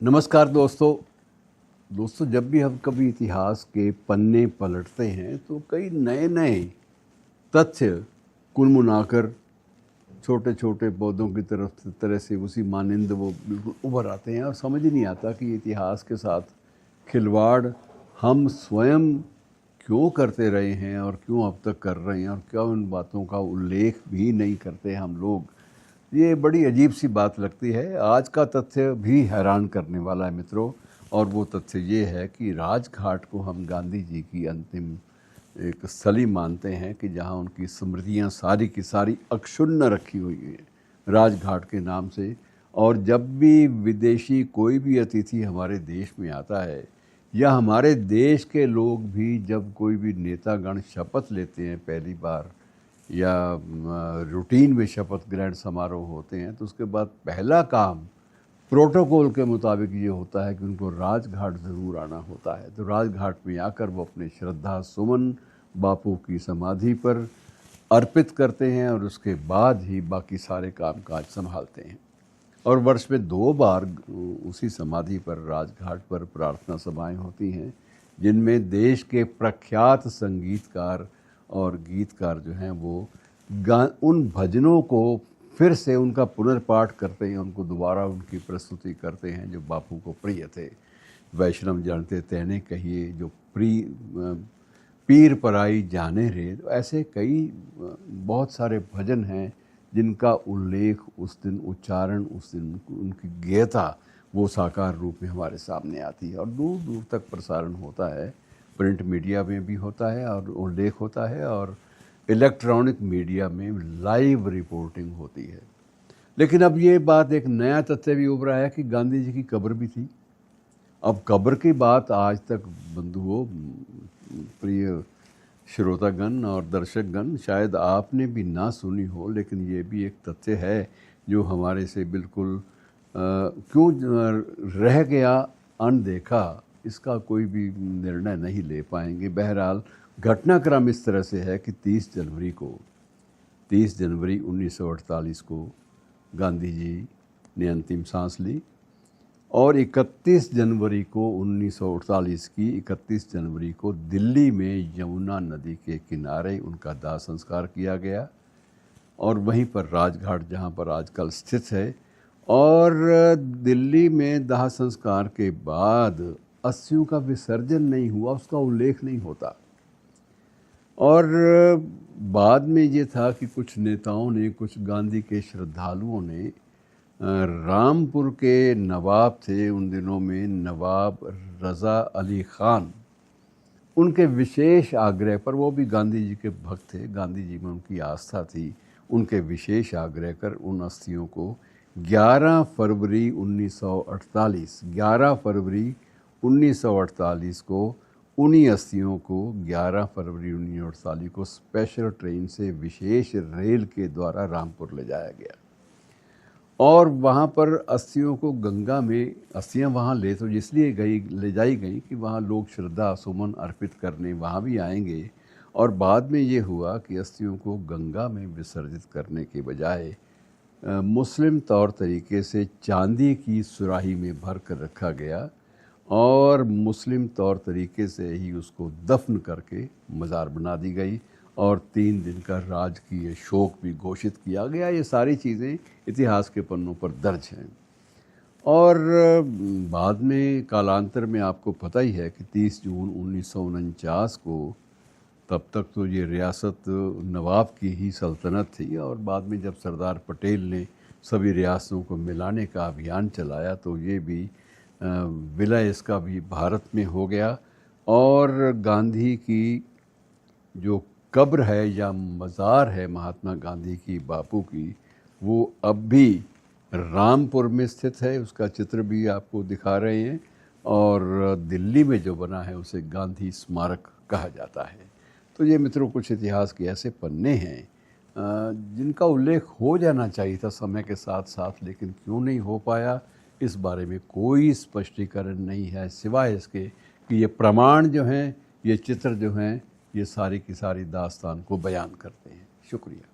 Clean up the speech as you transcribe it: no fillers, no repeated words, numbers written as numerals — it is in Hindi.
नमस्कार दोस्तों जब भी हम कभी इतिहास के पन्ने पलटते हैं तो कई नए नए तथ्य कुल छोटे छोटे पौधों की तरह से उसी मानिंद वो बिल्कुल उभर आते हैं और समझ ही नहीं आता कि इतिहास के साथ खिलवाड़ हम स्वयं क्यों करते रहे हैं और क्यों अब तक कर रहे हैं और क्या उन बातों का उल्लेख भी नहीं करते हम लोग। ये बड़ी अजीब सी बात लगती है। आज का तथ्य भी हैरान करने वाला है मित्रों, और वो तथ्य ये है कि राजघाट को हम गांधी जी की अंतिम एक स्थली मानते हैं कि जहाँ उनकी स्मृतियाँ सारी की सारी अक्षुण्ण रखी हुई है राजघाट के नाम से। और जब भी विदेशी कोई भी अतिथि हमारे देश में आता है या हमारे देश के लोग भी जब कोई भी नेतागण शपथ लेते हैं पहली बार या रूटीन में शपथ ग्रहण समारोह होते हैं तो उसके बाद पहला काम प्रोटोकॉल के मुताबिक ये होता है कि उनको राजघाट ज़रूर आना होता है। तो राजघाट में आकर वो अपने श्रद्धा सुमन बापू की समाधि पर अर्पित करते हैं और उसके बाद ही बाकी सारे कामकाज संभालते हैं। और वर्ष में 2 बार उसी समाधि पर राजघाट पर प्रार्थना सभाएं होती हैं जिनमें देश के प्रख्यात संगीतकार और गीतकार जो हैं वो उन भजनों को फिर से उनका पुनर्पाठ करते हैं, उनको दोबारा उनकी प्रस्तुति करते हैं जो बापू को प्रिय थे। वैष्णव जानते तेने कहिए जो पीर पराई जाने रे, तो ऐसे कई बहुत सारे भजन हैं जिनका उल्लेख उस दिन उच्चारण उस दिन उनकी गेयता वो साकार रूप में हमारे सामने आती है और दूर दूर तक प्रसारण होता है। प्रिंट मीडिया में भी होता है और उल्लेख होता है और इलेक्ट्रॉनिक मीडिया में लाइव रिपोर्टिंग होती है। लेकिन अब ये बात एक नया तथ्य भी उभरा है कि गांधी जी की कब्र भी थी। अब कब्र की बात आज तक बंधुओं, प्रिय श्रोतागण और दर्शकगण, शायद आपने भी ना सुनी हो, लेकिन ये भी एक तथ्य है जो हमारे से बिल्कुल क्यों रह गया अनदेखा, इसका कोई भी निर्णय नहीं ले पाएंगे। बहरहाल घटनाक्रम इस तरह से है कि 30 जनवरी 1948 को गांधी जी ने अंतिम सांस ली और 31 जनवरी को 1948 की 31 जनवरी को दिल्ली में यमुना नदी के किनारे उनका दाह संस्कार किया गया और वहीं पर राजघाट जहाँ पर आजकल स्थित है। और दिल्ली में दाह संस्कार के बाद अस्थियों का विसर्जन नहीं हुआ, उसका उल्लेख नहीं होता। और बाद में ये था कि कुछ नेताओं ने, कुछ गांधी के श्रद्धालुओं ने रामपुर के नवाब थे उन दिनों में, नवाब रज़ा अली ख़ान, उनके विशेष आग्रह पर, वो भी गांधी जी के भक्त थे, गांधी जी में उनकी आस्था थी, उनके विशेष आग्रह कर उन अस्थियों को 11 फरवरी 1948 को उन्हीं अस्थियों को 11 फरवरी 1948 को स्पेशल ट्रेन से विशेष रेल के द्वारा रामपुर ले जाया गया और वहाँ पर अस्थियों को गंगा में, अस्थियाँ वहाँ ले जाई गई कि वहाँ लोग श्रद्धा सुमन अर्पित करने वहाँ भी आएंगे। और बाद में ये हुआ कि अस्थियों को गंगा में विसर्जित करने के बजाय मुस्लिम तौर तरीके से चांदी की सुराही में भर कर रखा गया और मुस्लिम तौर तरीके से ही उसको दफन करके मज़ार बना दी गई और 3 दिन का राजकीय शोक भी घोषित किया गया। ये सारी चीज़ें इतिहास के पन्नों पर दर्ज हैं। और बाद में कालांतर में आपको पता ही है कि 30 जून 1949 को, तब तक तो ये रियासत नवाब की ही सल्तनत थी और बाद में जब सरदार पटेल ने सभी रियासतों को मिलाने का अभियान चलाया तो ये भी विलय इसका भी भारत में हो गया और गांधी की जो कब्र है या मज़ार है महात्मा गांधी की, बापू की, वो अब भी रामपुर में स्थित है। उसका चित्र भी आपको दिखा रहे हैं और दिल्ली में जो बना है उसे गांधी स्मारक कहा जाता है। तो ये मित्रों कुछ इतिहास के ऐसे पन्ने हैं जिनका उल्लेख हो जाना चाहिए था समय के साथ साथ, लेकिन क्यों नहीं हो पाया इस बारे में कोई स्पष्टीकरण नहीं है, सिवाय इसके कि ये प्रमाण जो हैं, ये चित्र जो हैं, ये सारी की सारी दास्तान को बयान करते हैं। शुक्रिया।